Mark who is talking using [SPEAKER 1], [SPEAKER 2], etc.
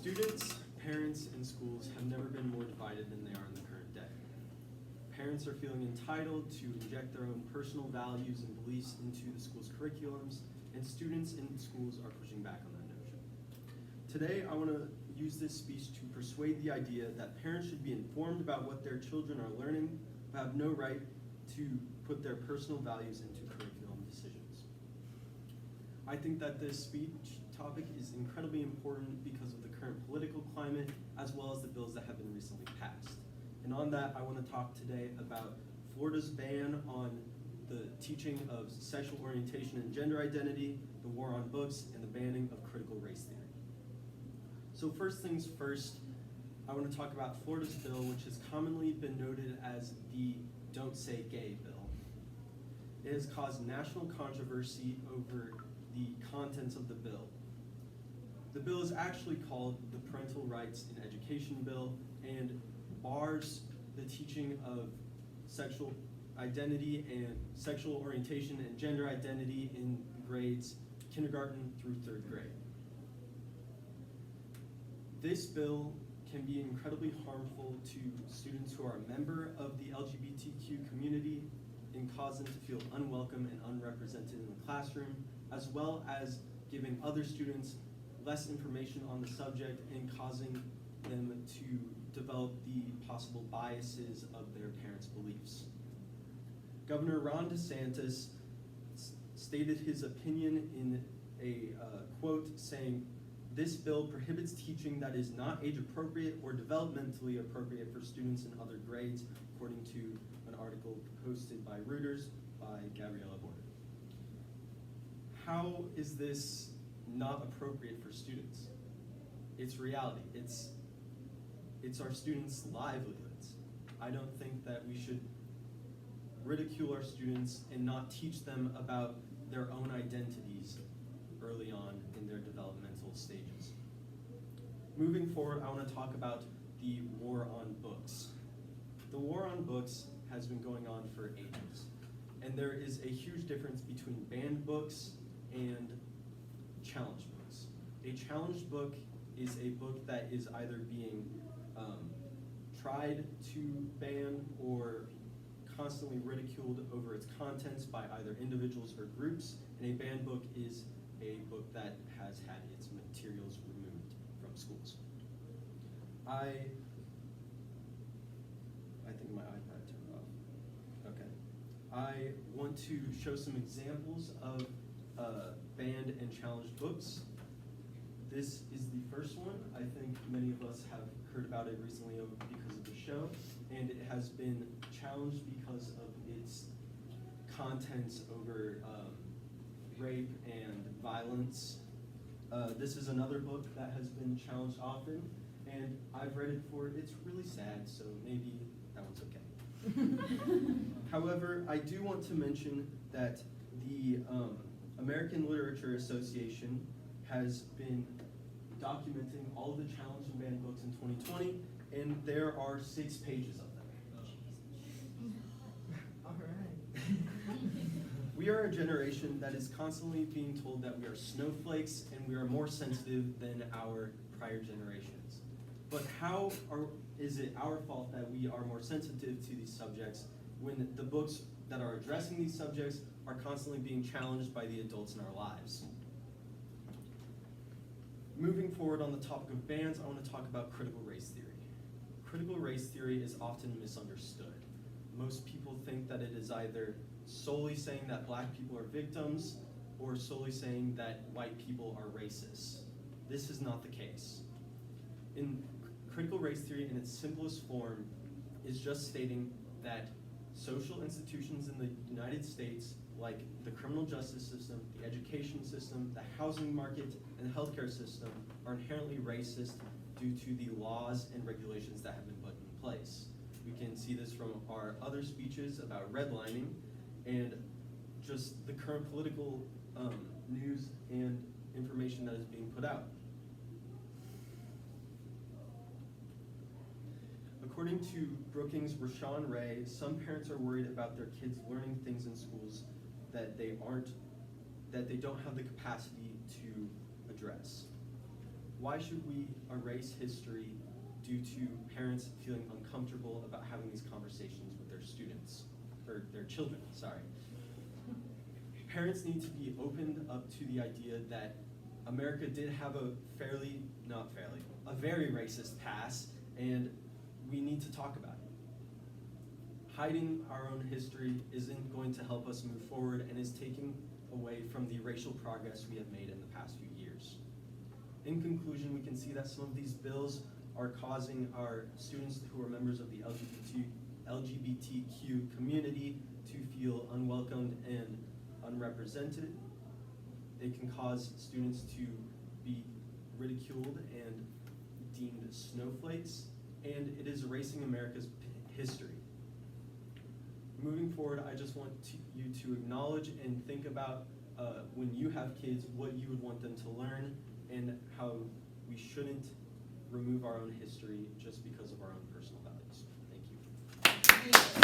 [SPEAKER 1] Students, parents, and schools have never been more divided than they are in the current day. Parents are feeling entitled to inject their own personal values and beliefs into the school's curriculums, and students in schools are pushing back on that notion. Today, I want to use this speech to persuade the idea that parents should be informed about what their children are learning, but have no right to put their personal values into curriculum decisions. I think that this speech topic is incredibly important because of the current political climate, as well as the bills that have been recently passed. And on that, I want to talk today about Florida's ban on the teaching of sexual orientation and gender identity, the war on books, and the banning of critical race theory. So first things first, I want to talk about Florida's bill, which has commonly been noted as the Don't Say Gay bill. It has caused national controversy over the contents of the bill. The bill is actually called the Parental Rights in Education Bill and bars the teaching of sexual identity and sexual orientation and gender identity in grades kindergarten through 3rd grade. This bill can be incredibly harmful to students who are a member of the LGBTQ community and cause them to feel unwelcome and unrepresented in the classroom, as well as giving other students less information on the subject and causing them to develop the possible biases of their parents' beliefs. Governor Ron DeSantis stated his opinion in a quote saying, "This bill prohibits teaching that is not age appropriate or developmentally appropriate for students in other grades," according to an article posted by Reuters by Gabriella Borden. How is this not appropriate for students? It's reality. It's our students' livelihoods. I don't think that we should ridicule our students and not teach them about their own identities early on in their developmental stages. Moving forward, I want to talk about the war on books. The war on books has been going on for ages, and there is a huge difference between banned books and challenged books. A challenged book is a book that is either being tried to ban or constantly ridiculed over its contents by either individuals or groups, and a banned book is a book that has had its materials removed from schools. I think my iPad turned off. Okay. I want to show some examples of banned and challenged books. This is the first one. I think many of us have heard about it recently because of the show, and it has been challenged because of its contents over rape and violence. This is another book that has been challenged often, and I've read it before. It's really sad, so maybe that one's okay. However, I do want to mention that the American Literature Association has been documenting all of the challenged and banned books in 2020, and there are 6 pages of them.
[SPEAKER 2] All right.
[SPEAKER 1] We are a generation that is constantly being told that we are snowflakes and we are more sensitive than our prior generations. But how is it our fault that we are more sensitive to these subjects when the books that are addressing these subjects are constantly being challenged by the adults in our lives? Moving forward on the topic of bans, I want to talk about critical race theory. Critical race theory is often misunderstood. Most people think that it is either solely saying that black people are victims or solely saying that white people are racist. This is not the case. In critical race theory, in its simplest form, is just stating that social institutions in the United States, like the criminal justice system, the education system, the housing market, and the healthcare system, are inherently racist due to the laws and regulations that have been put in place. We can see this from our other speeches about redlining and just the current political news and information that is being put out. According to Brookings Rashawn Ray, some parents are worried about their kids learning things in schools that they don't have the capacity to address. Why should we erase history due to parents feeling uncomfortable about having these conversations with their students, or their children, sorry. Parents need to be opened up to the idea that America did have a very racist past, and we need to talk about it. Hiding our own history isn't going to help us move forward and is taking away from the racial progress we have made in the past few years. In conclusion, we can see that some of these bills are causing our students who are members of the LGBTQ community to feel unwelcomed and unrepresented. It can cause students to be ridiculed and deemed snowflakes, and it is erasing America's history. Moving forward, I just want you to acknowledge and think about when you have kids, what you would want them to learn, and how we shouldn't remove our own history just because of our own personal values. Thank you.